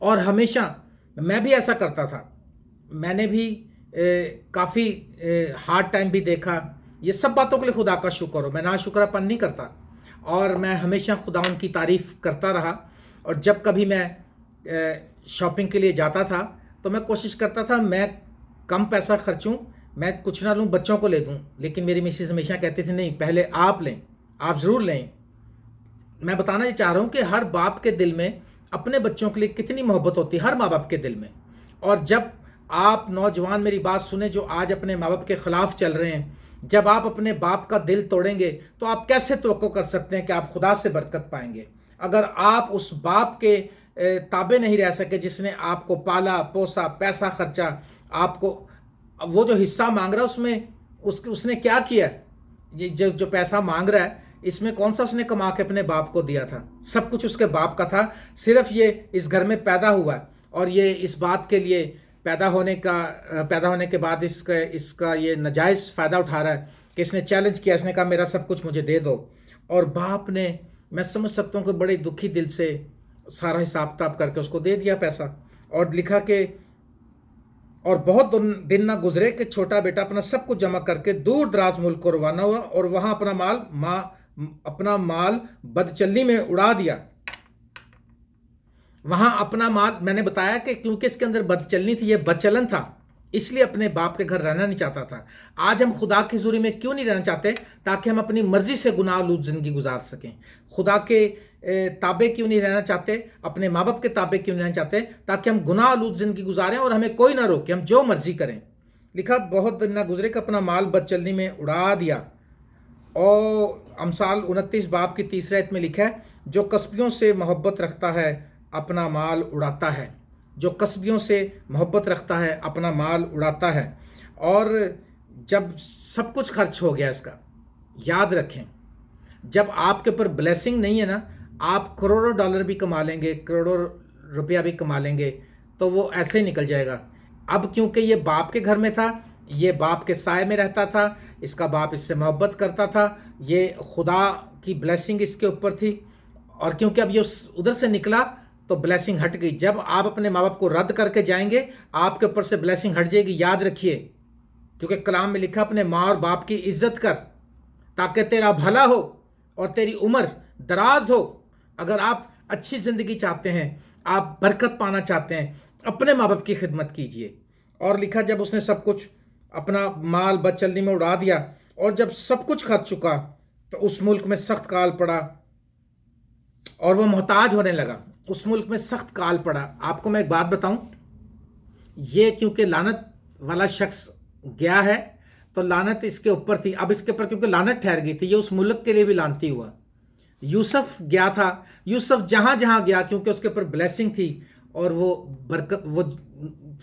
اور ہمیشہ میں بھی ایسا کرتا تھا، میں نے بھی کافی ہارڈ ٹائم بھی دیکھا. یہ سب باتوں کے لیے خدا کا شکر ہو، میں ناشکرہ پن نہیں کرتا، اور میں ہمیشہ خدا ان کی تعریف کرتا رہا. اور جب کبھی میں شاپنگ کے لیے جاتا تھا تو میں کوشش کرتا تھا میں کم پیسہ خرچوں، میں کچھ نہ لوں، بچوں کو لے دوں. لیکن میری مسز ہمیشہ کہتی تھی نہیں، پہلے آپ لیں، آپ ضرور لیں. میں بتانا یہ چاہ رہا ہوں کہ ہر باپ کے دل میں اپنے بچوں کے لیے کتنی محبت ہوتی ہے، ہر ماں باپ کے دل میں. اور جب آپ نوجوان میری بات سنیں جو آج اپنے ماں باپ کے خلاف چل رہے ہیں، جب آپ اپنے باپ کا دل توڑیں گے تو آپ کیسے توقع کر سکتے ہیں کہ آپ خدا سے برکت پائیں گے؟ اگر آپ اس باپ کے تابع نہیں رہ سکے جس نے آپ کو پالا پوسا، پیسہ خرچا، آپ کو وہ جو حصہ مانگ رہا ہے اس میں اس نے کیا کیا؟ یہ جو پیسہ مانگ رہا ہے اس میں کون سا اس نے کما کے اپنے باپ کو دیا تھا؟ سب کچھ اس کے باپ کا تھا. صرف یہ اس گھر میں پیدا ہوا ہے اور یہ اس بات کے لیے پیدا ہونے کے بعد اس کا یہ ناجائز فائدہ اٹھا رہا ہے کہ اس نے چیلنج کیا، اس نے کہا میرا سب کچھ مجھے دے دو. اور باپ نے، میں سمجھ سکتا ہوں کہ بڑے دکھی دل سے سارا حساب کتاب کر کے اس کو دے دیا پیسہ. اور لکھا کہ اور بہت دن نہ گزرے کہ چھوٹا بیٹا اپنا سب کچھ جمع کر کے دور دراز ملک کو روانہ ہوا اور وہاں اپنا مال بدچلنی میں اڑا دیا. وہاں اپنا مال، میں نے بتایا کہ کیونکہ اس کے اندر بدچلنی تھی، یہ بدچلن تھا، اس لیے اپنے باپ کے گھر رہنا نہیں چاہتا تھا. آج ہم خدا کی حضوری میں کیوں نہیں رہنا چاہتے؟ تاکہ ہم اپنی مرضی سے گناہ آلود زندگی گزار سکیں. خدا کے تابع کیوں نہیں رہنا چاہتے؟ اپنے ماں باپ کے تابع کیوں نہیں رہنا چاہتے؟ تاکہ ہم گناہ آلود زندگی گزاریں اور ہمیں کوئی نہ روکے، ہم جو مرضی کریں. لکھا بہت دن نہ گزرے کہ اپنا مال بدچلنی میں اڑا دیا. اور امثال 29 باب کی تیسرے آیت میں لکھا ہے جو کسبیوں سے محبت رکھتا ہے اپنا مال اڑاتا ہے. جو کسبیوں سے محبت رکھتا ہے اپنا مال اڑاتا ہے. اور جب سب کچھ خرچ ہو گیا اس کا، یاد رکھیں جب آپ کے اوپر بلیسنگ نہیں ہے نا، آپ کروڑوں ڈالر بھی کما لیں گے، کروڑوں روپیہ بھی کما لیں گے تو وہ ایسے ہی نکل جائے گا. اب کیونکہ یہ باپ کے گھر میں تھا، یہ باپ کے سائے میں رہتا تھا، اس کا باپ اس سے محبت کرتا تھا، یہ خدا کی بلیسنگ اس کے اوپر تھی. اور کیونکہ اب یہ ادھر سے نکلا تو بلیسنگ ہٹ گئی. جب آپ اپنے ماں باپ کو رد کر کے جائیں گے آپ کے اوپر سے بلیسنگ ہٹ جائے گی، یاد رکھیے. کیونکہ کلام میں لکھا اپنے ماں اور باپ کی عزت کر تاکہ تیرا بھلا ہو اور تیری عمر دراز ہو. اگر آپ اچھی زندگی چاہتے ہیں، آپ برکت پانا چاہتے ہیں، اپنے ماں باپ کی خدمت کیجئے. اور لکھا جب اس نے سب کچھ اپنا مال بدچلنی میں اڑا دیا اور جب سب کچھ خرچ چکا تو اس ملک میں سخت کال پڑا اور وہ محتاج ہونے لگا. اس ملک میں سخت کال پڑا. آپ کو میں ایک بات بتاؤں، یہ کیونکہ لعنت والا شخص گیا ہے تو لعنت اس کے اوپر تھی. اب اس کے اوپر کیونکہ لعنت ٹھہر گئی تھی، یہ اس ملک کے لیے بھی لعنتی ہوا. یوسف گیا تھا، یوسف جہاں جہاں گیا کیونکہ اس کے اوپر بلیسنگ تھی اور وہ برکت، وہ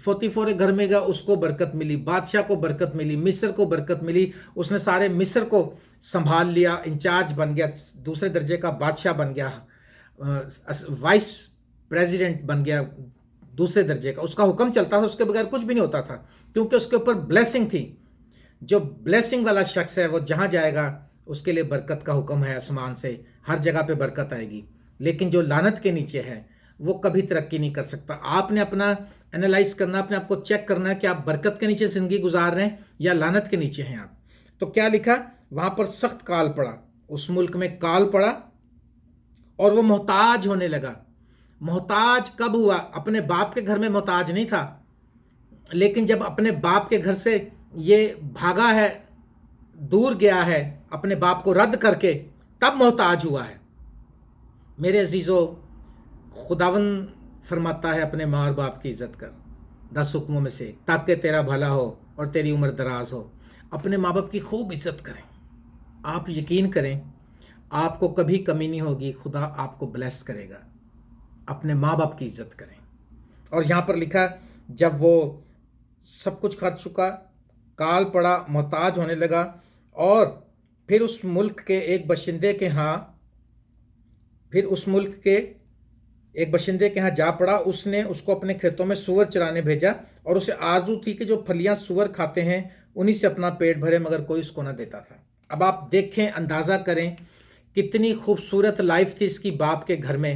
فوتیفور گھر میں گیا اس کو برکت ملی، بادشاہ کو برکت ملی، مصر کو برکت ملی. اس نے سارے مصر کو سنبھال لیا، انچارج بن گیا، دوسرے درجے کا بادشاہ بن گیا، وائس پریزیڈنٹ بن گیا دوسرے درجے کا. اس کا حکم چلتا تھا، اس کے بغیر کچھ بھی نہیں ہوتا تھا کیونکہ اس کے اوپر بلیسنگ تھی. جو بلیسنگ والا شخص ہے وہ جہاں جائے گا اس کے لیے برکت کا حکم ہے آسمان سے، ہر جگہ پہ برکت آئے گی. لیکن جو لعنت کے نیچے ہے وہ کبھی ترقی نہیں کر سکتا. آپ نے اپنا انالائز کرنا، اپنے آپ کو چیک کرنا ہے کہ آپ برکت کے نیچے زندگی گزار رہے ہیں یا لعنت کے نیچے ہیں آپ. تو کیا لکھا وہاں پر؟ سخت کال پڑا، اس ملک میں کال پڑا اور وہ محتاج ہونے لگا. محتاج کب ہوا؟ اپنے باپ کے گھر میں محتاج نہیں تھا، لیکن جب اپنے باپ کے گھر سے یہ بھاگا ہے، دور گیا ہے اپنے باپ کو رد کر کے، تب محتاج ہوا ہے. میرے عزیزو، خداون فرماتا ہے اپنے ماں اور باپ کی عزت کر، 10 حکموں میں سے، تاکہ تیرا بھلا ہو اور تیری عمر دراز ہو. اپنے ماں باپ کی خوب عزت کریں. آپ یقین کریں آپ کو کبھی کمی نہیں ہوگی، خدا آپ کو بلیس کرے گا. اپنے ماں باپ کی عزت کریں. اور یہاں پر لکھا جب وہ سب کچھ خرچ چکا، کال پڑا، محتاج ہونے لگا، اور پھر اس ملک کے ایک باشندے کے ہاں جا پڑا. اس نے اس کو اپنے کھیتوں میں سور چرانے بھیجا اور اسے آرزو تھی کہ جو پھلیاں سور کھاتے ہیں انہی سے اپنا پیٹ بھرے، مگر کوئی اس کو نہ دیتا تھا. اب آپ دیکھیں، اندازہ کریں کتنی خوبصورت لائف تھی اس کی باپ کے گھر میں.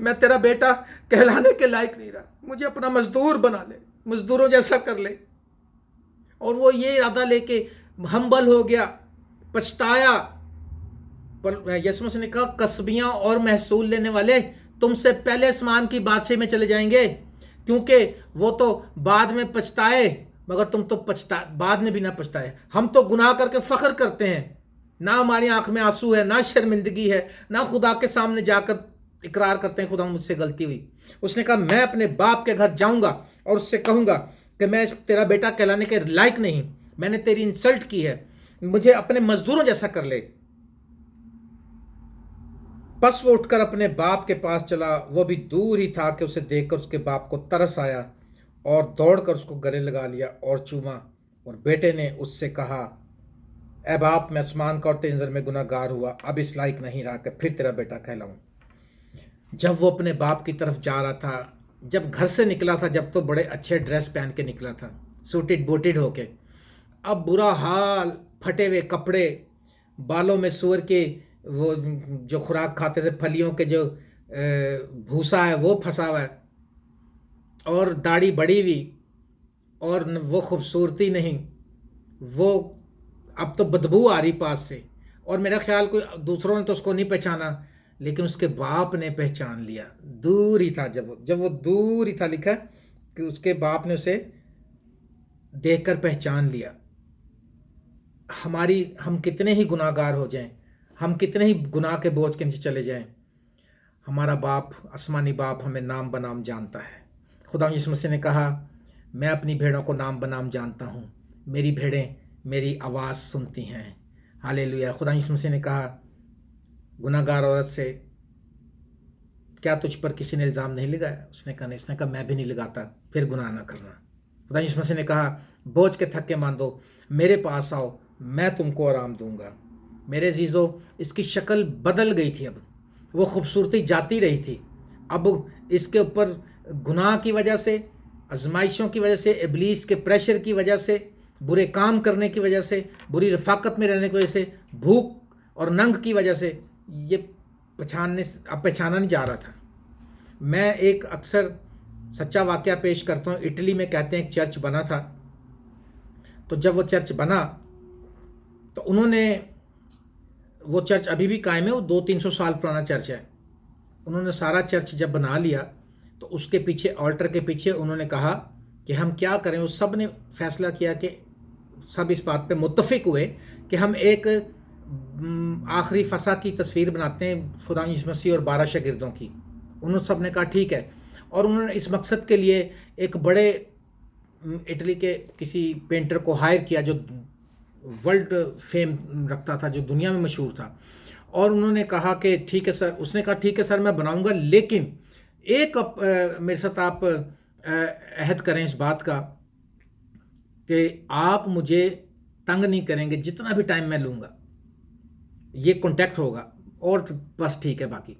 میں تیرا بیٹا کہلانے کے لائق نہیں رہا، مجھے اپنا مزدور بنا لے، مزدوروں جیسا کر لے۔ اور وہ یہ ارادہ لے کے ہمبل ہو گیا، پچھتایا۔ پر یسوع مسیح نے کہا کسبیاں اور محصول لینے والے تم سے پہلے آسمان کی بادشاہی میں چلے جائیں گے، کیونکہ وہ تو بعد میں پچھتائے مگر تم تو بعد میں بھی نہ پچھتائے۔ ہم تو گناہ کر کے فخر کرتے ہیں، نہ ہماری آنکھ میں آنسو ہے، نہ شرمندگی ہے، نہ خدا کے سامنے جا کر اقرار کرتے ہیں خدا مجھ سے غلطی ہوئی۔ اس نے کہا میں اپنے باپ کے گھر جاؤں گا اور اس سے کہوں گا کہ میں تیرا بیٹا کہلانے کے لائق نہیں، میں نے تیری انسلٹ کی ہے، مجھے اپنے مزدوروں جیسا کر لے۔ پس وہ اٹھ کر اپنے باپ کے پاس چلا، وہ بھی دور ہی تھا کہ اسے دیکھ کر اس کے باپ کو ترس آیا اور دوڑ کر اس کو گلے لگا لیا اور چوما۔ اور بیٹے نے اس سے کہا اے باپ، میں آسمان کا اور تیری نظر میں گناہ گار ہوا، اب اس لائق نہیں رہا کہ پھر تیرا بیٹا کہلاؤں۔ جب وہ اپنے باپ کی طرف جا رہا تھا، جب گھر سے نکلا تھا، جب تو بڑے اچھے ڈریس پہن کے نکلا تھا، سوٹڈ بوٹڈ ہو کے، اب برا حال، پھٹے ہوئے کپڑے، بالوں میں سور کے وہ جو خوراک کھاتے تھے پھلیوں کے جو بھوسا ہے وہ پھنسا ہوا ہے، اور داڑھی بڑی ہوئی، اور وہ خوبصورتی نہیں، وہ اب تو بدبو آ رہی پاس سے۔ اور میرا خیال کوئی دوسروں نے تو اس کو نہیں پہچانا، لیکن اس کے باپ نے پہچان لیا، دور ہی تھا جب وہ دور ہی تھا، لکھا کہ اس کے باپ نے اسے دیکھ کر پہچان لیا۔ ہم کتنے ہی گناہ گار ہو جائیں، ہم کتنے ہی گناہ کے بوجھ کے نیچے چلے جائیں، ہمارا باپ، آسمانی باپ ہمیں نام بنام جانتا ہے۔ خدا یسوع مسیح نے کہا میں اپنی بھیڑوں کو نام بنام جانتا ہوں، میری بھیڑیں میری آواز سنتی ہیں۔ ہاللیلویا۔ خدا یسوع مسیح نے کہا گناہ گار عورت سے کیا تجھ پر کسی نے الزام نہیں لگایا؟ اس نے کہا نہیں۔ اس نے کہا میں بھی نہیں لگاتا، پھر گناہ نہ کرنا۔ خدا یسوع مسیح نے کہا بوجھ کے تھکے ماندو میرے پاس آؤ، میں تم کو آرام دوں گا۔ میرے عزیزو، اس کی شکل بدل گئی تھی، اب وہ خوبصورتی جاتی رہی تھی، اب اس کے اوپر گناہ کی وجہ سے، آزمائشوں کی وجہ سے، ابلیس کے پریشر کی وجہ سے، برے کام کرنے کی وجہ سے، بری رفاقت میں رہنے کی وجہ سے، بھوک اور ننگ کی وجہ سے یہ پہچانا نہیں جا رہا تھا۔ میں ایک اکثر سچا واقعہ پیش کرتا ہوں۔ اٹلی میں کہتے ہیں ایک چرچ بنا تھا، تو جب وہ چرچ بنا تو انہوں نے، وہ چرچ ابھی بھی قائم ہے، وہ 200-300 سال پرانا چرچ ہے، انہوں نے سارا چرچ جب بنا لیا تو اس کے پیچھے، آلٹر کے پیچھے انہوں نے کہا کہ ہم کیا کریں۔ وہ سب نے فیصلہ کیا کہ سب اس بات پہ متفق ہوئے کہ ہم ایک آخری فسح کی تصویر بناتے ہیں، خدا یسوع مسیح اور 12 شاگردوں کی۔ انہوں سب نے کہا ٹھیک ہے، اور انہوں نے اس مقصد کے لیے ایک بڑے اٹلی کے کسی پینٹر کو ہائر کیا جو ورلڈ فیم رکھتا تھا، جو دنیا میں مشہور تھا، اور انہوں نے کہا کہ ٹھیک ہے سر، اس نے کہا ٹھیک ہے سر میں بناؤں گا، لیکن ایک میرے ساتھ آپ عہد کریں اس بات کا کہ آپ مجھے تنگ نہیں کریں گے، جتنا بھی ٹائم میں لوں گا یہ کانٹیکٹ ہوگا، اور بس ٹھیک ہے باقی۔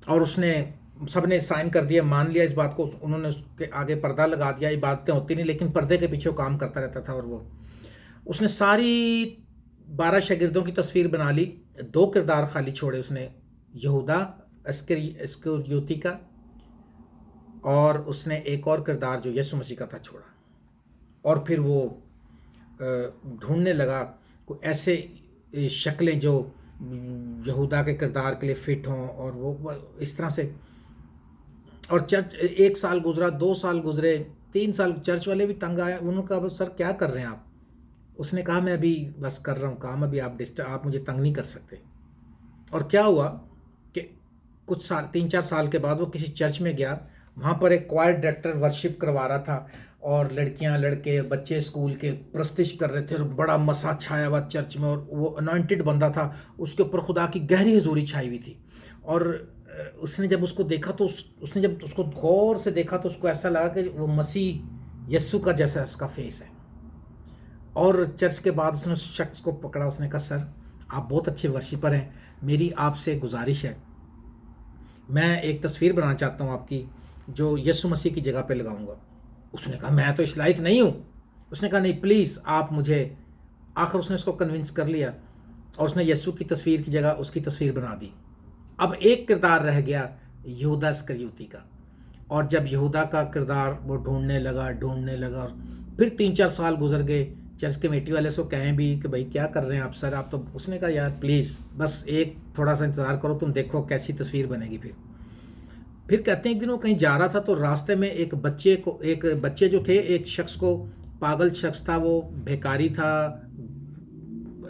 اور اس نے، سب نے سائن کر دیا، مان لیا اس بات کو، انہوں نے اس کے آگے پردہ لگا دیا، عبادتیں ہوتی نہیں لیکن پردے کے پیچھے وہ کام کرتا رہتا تھا۔ اور وہ اس نے ساری 12 شاگردوں کی تصویر بنا لی، 2 کردار خالی چھوڑے اس نے، یہودا اسکریوتی کا، اور اس نے ایک اور کردار جو یسوع مسیح کا تھا چھوڑا۔ اور پھر وہ ڈھونڈنے لگا کوئی ایسے شکلیں جو یہودا کے کردار کے لیے فٹ ہوں، اور وہ اس طرح سے۔ اور چرچ 1 سال گزرا، 2 سال گزرے، 3 سال، چرچ والے بھی تنگ آئے، انہوں نے کہا سر کیا کر رہے ہیں آپ؟ اس نے کہا میں ابھی بس کر رہا ہوں کام، ابھی آپ مجھے تنگ نہیں کر سکتے۔ اور کیا ہوا کہ کچھ سال، 3-4 سال کے بعد وہ کسی چرچ میں گیا، وہاں پر ایک کوائر ڈائریکٹر ورشپ کروا رہا تھا، اور لڑکیاں لڑکے بچے اسکول کے پرستش کر رہے تھے، اور بڑا مسا چھایا ہوا چرچ میں، اور وہ انوائنٹڈ بندہ تھا، اس کے اوپر خدا کی گہری حضوری چھائی ہوئی تھی۔ اور اس نے جب اس کو دیکھا تو اس نے جب اس کو غور سے دیکھا تو اس کو ایسا لگا کہ وہ مسیح یسوع کا جیسا اس کا فیس ہے۔ اور چرچ کے بعد اس نے اس شخص کو پکڑا، اس نے کہا سر آپ بہت اچھے ورشپر ہیں، میری آپ سے گزارش ہے، میں ایک تصویر بنانا چاہتا ہوں آپ کی جو یسوع مسیح کی جگہ پہ لگاؤں گا۔ اس نے کہا میں تو اس لائق نہیں ہوں۔ اس نے کہا نہیں پلیز آپ مجھے، آخر اس نے اس کو کنونس کر لیا، اور اس نے یسوع کی تصویر کی جگہ اس کی تصویر بنا دی۔ اب ایک کردار رہ گیا یہودا اسکریوتی کا، اور جب یہودا کا کردار وہ ڈھونڈنے لگا، اور پھر 3-4 سال گزر گئے، چرچ کمیٹی والے سے کہیں بھی کہ بھائی کیا کر رہے ہیں آپ سر، آپ تو، اس نے کہا یار پلیز بس ایک تھوڑا سا انتظار کرو، تم دیکھو کیسی تصویر بنے گی۔ پھر کہتے ہیں ایک دن وہ کہیں جا رہا تھا تو راستے میں ایک بچے جو تھے، ایک شخص کو، پاگل شخص تھا، وہ بھیکاری تھا،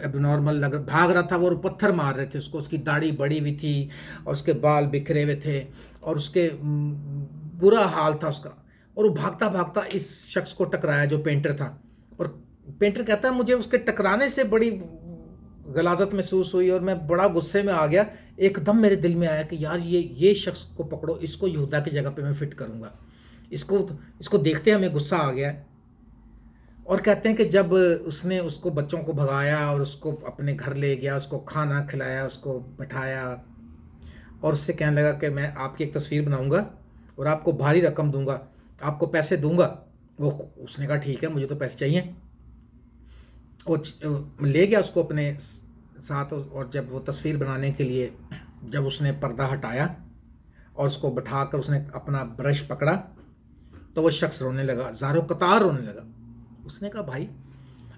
اب نارمل بھاگ رہا تھا وہ، اور پتھر مار رہے تھے اس کو، اس کی داڑھی بڑی ہوئی تھی اور اس کے بال بکھرے ہوئے تھے اور اس کے برا حال تھا اس کا، اور وہ بھاگتا بھاگتا اس شخص کو ٹکرایا جو پینٹر تھا، اور پینٹر کہتا ہے مجھے اس کے ٹکرانے سے بڑی غلاظت محسوس ہوئی اور میں بڑا غصے میں آ گیا، ایک دم میرے دل میں آیا کہ یار یہ شخص کو پکڑو، اس کو یہودا کی جگہ پہ میں فٹ کروں گا، اس کو دیکھتے ہمیں غصہ آ گیا۔ اور کہتے ہیں کہ جب اس نے اس کو بچوں کو بھگایا اور اس کو اپنے گھر لے گیا، اس کو کھانا کھلایا، اس کو بٹھایا، اور اس سے کہنے لگا کہ میں آپ کی ایک تصویر بناؤں گا اور آپ کو بھاری رقم دوں گا، آپ کو پیسے دوں گا۔ اس نے کہا ٹھیک ہے، مجھے تو پیسے چاہیے۔ وہ لے گیا اس کو اپنے ساتھ، اور جب وہ تصویر بنانے کے لیے جب اس نے پردہ ہٹایا اور اس کو بٹھا کر اس نے اپنا برش پکڑا تو وہ شخص رونے لگا، زاروں قطار رونے لگا۔ اس نے کہا بھائی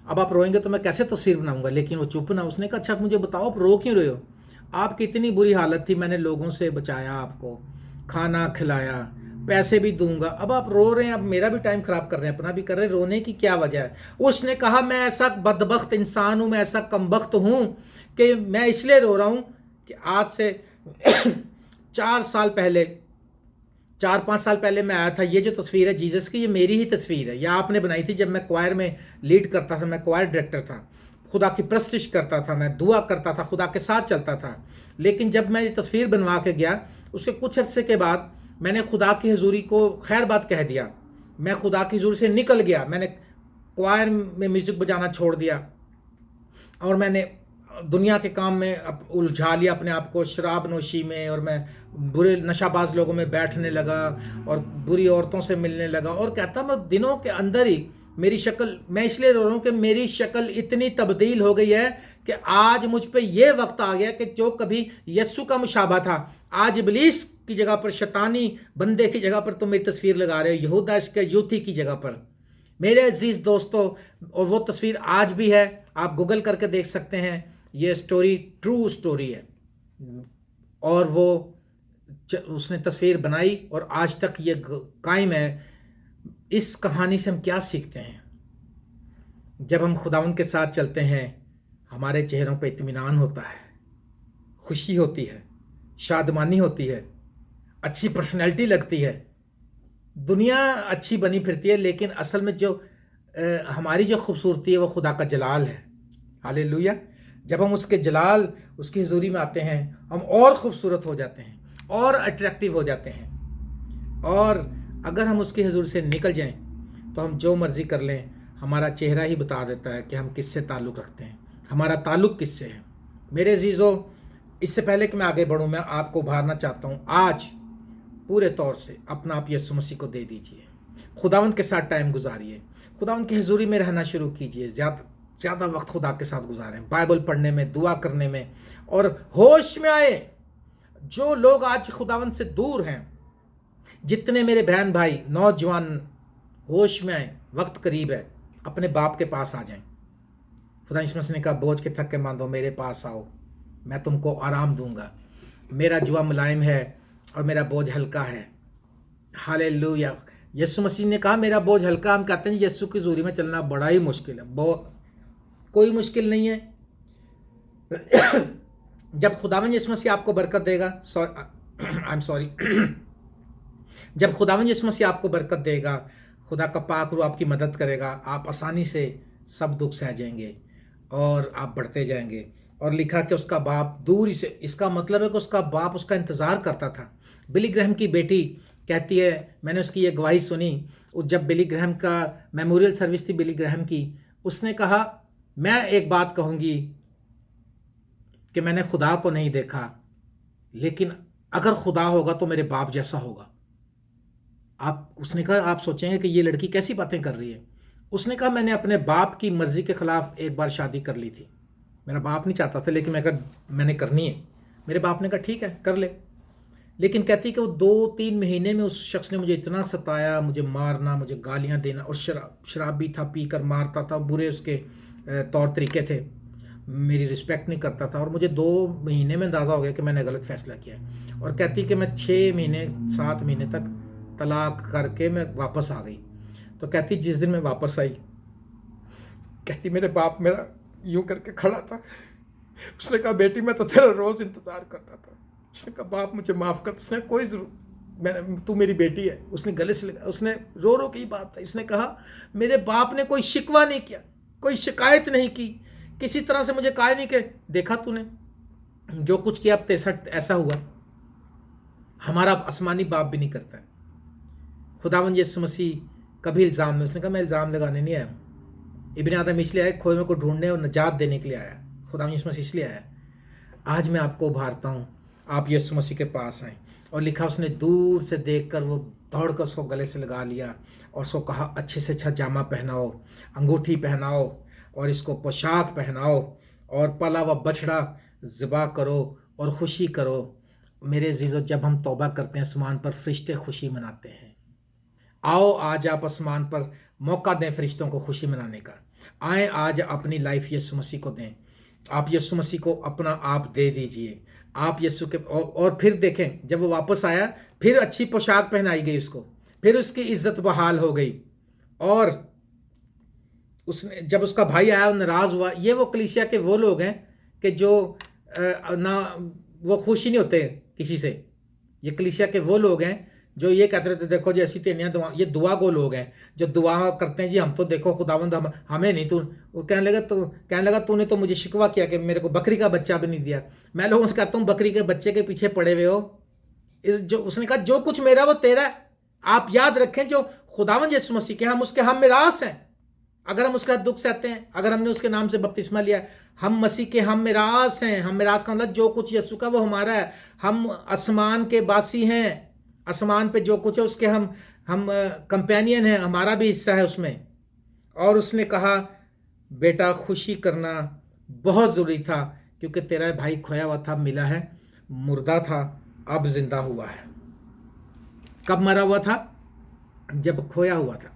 اب آپ روئیں گے تو میں کیسے تصویر بناؤں گا؟ لیکن وہ چپ نہ۔ اس نے کہا اچھا مجھے بتاؤ آپ رو کیوں رہے ہو؟ آپ کی اتنی بری حالت تھی، میں نے لوگوں سے بچایا، آپ کو کھانا کھلایا، پیسے بھی دوں گا، اب آپ رو رہے ہیں، اب میرا بھی ٹائم خراب کر رہے ہیں، اپنا بھی کر رہے ہیں، رونے کی کیا وجہ ہے؟ اس نے کہا میں ایسا بدبخت انسان ہوں، میں ایسا کمبخت ہوں کہ میں اس لیے رو رہا ہوں کہ آج سے 4-5 سال پہلے میں آیا تھا، یہ جو تصویر ہے جیزس کی، یہ میری ہی تصویر ہے، یہ آپ نے بنائی تھی جب میں کوائر میں لیڈ کرتا تھا، میں کوائر ڈائریکٹر تھا، خدا کی پرستش کرتا تھا، میں دعا کرتا تھا، خدا کے ساتھ چلتا تھا۔ لیکن جب میں یہ تصویر بنوا کے گیا، اس کے کچھ عرصے کے بعد میں نے خدا کی حضوری کو خیر بات کہہ دیا، میں خدا کی حضوری سے نکل گیا، میں نے کوائر میں میوزک بجانا چھوڑ دیا اور میں نے دنیا کے کام میں الجھا لیا اپنے آپ کو، شراب نوشی میں، اور میں برے نشہ باز لوگوں میں بیٹھنے لگا اور بری عورتوں سے ملنے لگا، اور کہتا میں دنوں کے اندر ہی میری شکل، میں اس لیے رو رہا ہوں کہ میری شکل اتنی تبدیل ہو گئی ہے کہ آج مجھ پہ یہ وقت آ گیا کہ جو کبھی یسوع کا مشابہ تھا، آج ابلیس کی جگہ پر، شیطانی بندے کی جگہ پر تم میری تصویر لگا رہے ہو، یہودا اسکریوتی کی جگہ پر۔ میرے عزیز دوستو، اور وہ تصویر آج بھی ہے، آپ گوگل کر کے دیکھ سکتے ہیں، یہ سٹوری ٹرو سٹوری ہے، اور وہ اس نے تصویر بنائی اور آج تک یہ قائم ہے۔ اس کہانی سے ہم کیا سیکھتے ہیں؟ جب ہم خداوند کے ساتھ چلتے ہیں، ہمارے چہروں پہ اطمینان ہوتا ہے، خوشی ہوتی ہے، شادمانی ہوتی ہے، اچھی پرسنالٹی لگتی ہے، دنیا اچھی بنی پھرتی ہے، لیکن اصل میں جو ہماری جو خوبصورتی ہے وہ خدا کا جلال ہے۔ ہاللیلویہ۔ جب ہم اس کے جلال، اس کی حضوری میں آتے ہیں، ہم اور خوبصورت ہو جاتے ہیں، اور اٹریکٹیو ہو جاتے ہیں، اور اگر ہم اس کی حضور سے نکل جائیں تو ہم جو مرضی کر لیں، ہمارا چہرہ ہی بتا دیتا ہے کہ ہم کس سے تعلق رکھتے ہیں، ہمارا تعلق کس سے ہے۔ میرے عزیزو، اس سے پہلے کہ میں آگے بڑھوں، میں آپ کو ابھارنا چاہتا ہوں، آج پورے طور سے اپنا آپ یسوع مسیح کو دے دیجئے، خداوند کے ساتھ ٹائم گزاریے، خداوند کی حضوری میں رہنا شروع کیجئے، زیادہ وقت خدا کے ساتھ گزاریں، بائبل پڑھنے میں، دعا کرنے میں، اور ہوش میں آئے۔ جو لوگ آج خداوند سے دور ہیں، جتنے میرے بہن بھائی نوجوان ہوش میں آئیں، وقت قریب ہے، اپنے باپ کے پاس آ جائیں۔ خدا یسوع مسیح نے کہا بوجھ کے تھکے ماندو میرے پاس آؤ، میں تم کو آرام دوں گا، میرا جوا ملائم ہے اور میرا بوجھ ہلکا ہے۔ ہاللیلویہ۔ یسوع مسیح نے کہا میرا بوجھ ہلکا۔ ہم کہتے ہیں یسوع کی حضوری میں چلنا بڑا ہی مشکل ہے، کوئی مشکل نہیں ہے۔ جب خداوند یسوع مسیح آپ کو برکت دے گا، جب خداوند یسوع مسیح آپ کو برکت دے گا، خدا کا پاک روح آپ کی مدد کرے گا، آپ آسانی سے سب دکھ سہ جائیں گے اور آپ بڑھتے جائیں گے۔ اور لکھا کہ اس کا باپ دور ہی سے، اس کا مطلب ہے کہ اس کا باپ اس کا انتظار کرتا تھا۔ بلی گرہم کی بیٹی کہتی ہے، میں نے اس کی یہ گواہی سنی، جب بلی گرہم کا میموریل سروس تھی بلی گرہم کی، اس نے کہا میں ایک بات کہوں گی کہ میں نے خدا کو نہیں دیکھا، لیکن اگر خدا ہوگا تو میرے باپ جیسا ہوگا۔ اس نے کہا آپ سوچیں گے کہ یہ لڑکی کیسی باتیں کر رہی ہے۔ اس نے کہا میں نے اپنے باپ کی مرضی کے خلاف ایک بار شادی کر لی تھی، میرا باپ نہیں چاہتا تھا لیکن میں نے کرنی ہے، میرے باپ نے کہا ٹھیک ہے کر لے. لیکن کہتی کہ وہ 2-3 مہینے میں اس شخص نے مجھے اتنا ستایا, مجھے مارنا, مجھے گالیاں دینا, اور شراب بھی تھا, پی کر مارتا تھا, برے اس کے طور طریقے تھے, میری رسپیکٹ نہیں کرتا تھا, اور مجھے 2 مہینے میں اندازہ ہو گیا کہ میں نے غلط فیصلہ کیا ہے. اور کہتی کہ میں 6 مہینے 7 مہینے تک طلاق کر کے میں واپس آ گئی. تو کہتی جس دن میں واپس آئی, کہتی میرے باپ میرا یوں کر کے کھڑا تھا, اس نے کہا بیٹی میں تو تیرا روز انتظار کرتا تھا. اس نے کہا باپ مجھے معاف کر. اس نے کوئی تو میری بیٹی ہے. اس نے گلے سے لگا, اس نے رو کی بات ہے, اس نے کہا میرے باپ نے کوئی شکوہ نہیں کیا, کوئی شکایت نہیں کی, کسی طرح سے مجھے کہا نہیں کہ دیکھا تو نے جو کچھ کیا اب تیرے ساتھ ایسا ہوا. ہمارا آسمانی باپ بھی نہیں کرتا ہے. خداوند یسوع مسیح کبھی الزام نہیں, اس نے کہا میں الزام لگانے نہیں آیا ہوں. ابن آدم اس لیے آیا کھوئے میں کو ڈھونڈنے اور نجات دینے کے لیے آیا. خداوند یسوع مسیح اس لیے آیا. آج میں آپ کو ابھارتا ہوں, آپ یسوع مسیح کے پاس آئیں. اور لکھا اس نے دور سے دیکھ کر وہ دوڑ کر اس کو گلے سے لگا لیا اور اس کو کہا اچھے سے اچھا جامہ پہناؤ, انگوٹھی پہناؤ, اور اس کو پوشاک پہناؤ, اور پلا و بچڑا ذبح کرو اور خوشی کرو. میرے عزیزو, جب ہم توبہ کرتے ہیں آسمان پر فرشتے خوشی مناتے ہیں. آؤ آج آپ آسمان پر موقع دیں فرشتوں کو خوشی منانے کا. آئیں آج اپنی لائف یسوع مسیح کو دیں. آپ یسوع مسیح کو اپنا آپ دے دیجئے. آپ یسوع کے اور پھر دیکھیں جب وہ واپس آیا پھر اچھی پوشاک پہنائی گئی اس کو, پھر اس کی عزت بحال ہو گئی. اور اس نے جب اس کا بھائی آیا ناراض ہوا. یہ وہ کلیسیا کے وہ لوگ ہیں کہ جو نہ وہ خوش ہی نہیں ہوتے کسی سے. یہ کلیسیا کے وہ لوگ ہیں جو یہ کہتے رہتے دیکھو جی ایسی تینیاں دعا, یہ دعا کو لوگ ہیں جو دعا کرتے ہیں جی ہم تو دیکھو خداوند ہمیں نہیں. تو وہ کہنے لگا تو نے تو مجھے شکوہ کیا کہ میرے کو بکری کا بچہ بھی نہیں دیا. میں لوگوں سے کہتا ہوں بکری کے بچے کے پیچھے پڑے ہوئے ہو. اس نے کہا جو کچھ میرا وہ تیرا ہے. آپ یاد رکھیں جو خداوند یسوع مسیح کے ہم اس کے ہم میراث ہیں. اگر ہم اس کا دکھ سہتے ہیں, اگر ہم نے اس کے نام سے بپتسمہ لیا, ہم مسیح کے ہم میراث ہیں. ہم میراث کا مطلب جو کچھ یسوع کا وہ ہمارا ہے. ہم آسمان کے باسی ہیں. آسمان پہ جو کچھ ہے اس کے ہم کمپینین ہیں, ہمارا بھی حصہ ہے اس میں. اور اس نے کہا بیٹا خوشی کرنا بہت ضروری تھا کیونکہ تیرا بھائی کھویا ہوا تھا ملا ہے, مردہ تھا اب زندہ ہوا ہے. کب مرا ہوا تھا؟ جب کھویا ہوا تھا.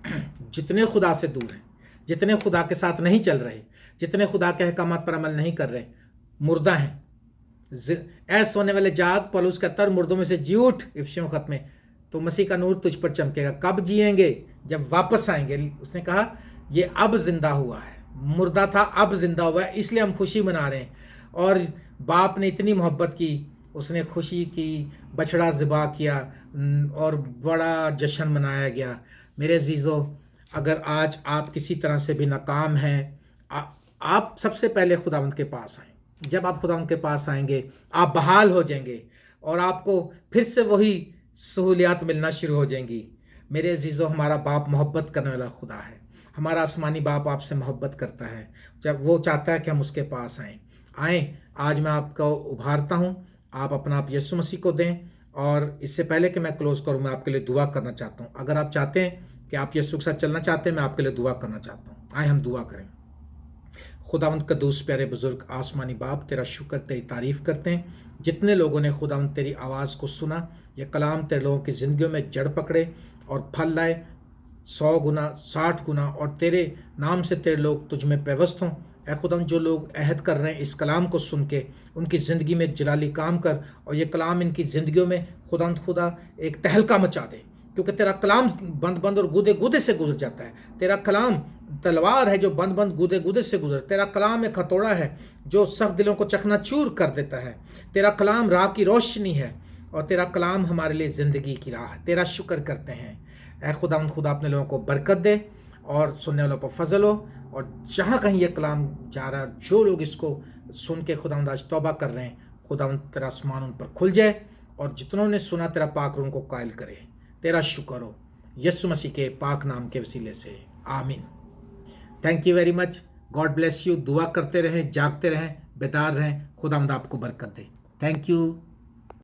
جتنے خدا سے دور ہیں, جتنے خدا کے ساتھ نہیں چل رہے, جتنے خدا کے احکامات پر عمل نہیں کر رہے, مردہ ہیں. اے سونے والے جاگ, پولس کہتا ہے مردوں میں سے جی اٹھ افسیوں خط میں, تو مسیح کا نور تجھ پر چمکے گا. کب جئیں گے؟ جب واپس آئیں گے. اس نے کہا یہ اب زندہ ہوا ہے, مردہ تھا اب زندہ ہوا ہے, اس لیے ہم خوشی منا رہے ہیں. اور باپ نے اتنی محبت کی, اس نے خوشی کی, بچڑا ذبح کیا اور بڑا جشن منایا گیا. میرے عزیزو, اگر آج آپ کسی طرح سے بھی ناکام ہیں, آپ سب سے پہلے خداوند کے پاس آئیں. جب آپ خداوند کے پاس آئیں گے آپ بحال ہو جائیں گے اور آپ کو پھر سے وہی سہولیات ملنا شروع ہو جائیں گی. میرے عزیزو, ہمارا باپ محبت کرنے والا خدا ہے. ہمارا آسمانی باپ آپ سے محبت کرتا ہے. جب وہ چاہتا ہے کہ ہم اس کے پاس آئیں. آج میں آپ کو ابھارتا ہوں, آپ اپنا آپ یسوع مسیح کو دیں. اور اس سے پہلے کہ میں کلوز کروں, میں آپ کے لیے دعا کرنا چاہتا ہوں. اگر آپ چاہتے ہیں کہ آپ یسوع کے ساتھ چلنا چاہتے ہیں, میں آپ کے لیے دعا کرنا چاہتا ہوں. آئیں ہم دعا کریں. خداوند قدوس پیارے بزرگ آسمانی باپ, تیرا شکر, تیری تعریف کرتے ہیں. جتنے لوگوں نے خداوند تیری آواز کو سنا, یہ کلام تیرے لوگوں کی زندگیوں میں جڑ پکڑے اور پھل لائے 100 گنا 60 گنا, اور تیرے نام سے تیرے لوگ تجھ میں پیوست ہوں. اے خداوند, جو لوگ عہد کر رہے ہیں اس کلام کو سن کے, ان کی زندگی میں جلالی کام کر, اور یہ کلام ان کی زندگیوں میں خداوند خدا ایک تہلکہ مچا دے. کیونکہ تیرا کلام بند اور گودے گودے سے گزر جاتا ہے. تیرا کلام تلوار ہے جو بند گودے گودے سے گزر. تیرا کلام ایک ہتھوڑا ہے جو سخت دلوں کو چکنا چور کر دیتا ہے. تیرا کلام راہ کی روشنی ہے, اور تیرا کلام ہمارے لیے زندگی کی راہ ہے. تیرا شکر کرتے ہیں. اے خدا اپنے لوگوں کو برکت دے, اور سننے والوں پر فضل ہو. اور جہاں کہیں یہ کلام جا رہا ہے, جو لوگ اس کو سن کے خداوند آج توبہ کر رہے ہیں, خداوند تیرا آسمان ان پر کھل جائے, اور جتنوں نے سنا تیرا پاک روح کو قائل کرے. تیرا شکر ہو یسوع مسیح کے پاک نام کے وسیلے سے, آمین. Thank you very much. God bless you. دعا کرتے رہیں, جاگتے رہیں, بیدار رہیں. خداوند آپ کو برکت دے. Thank you.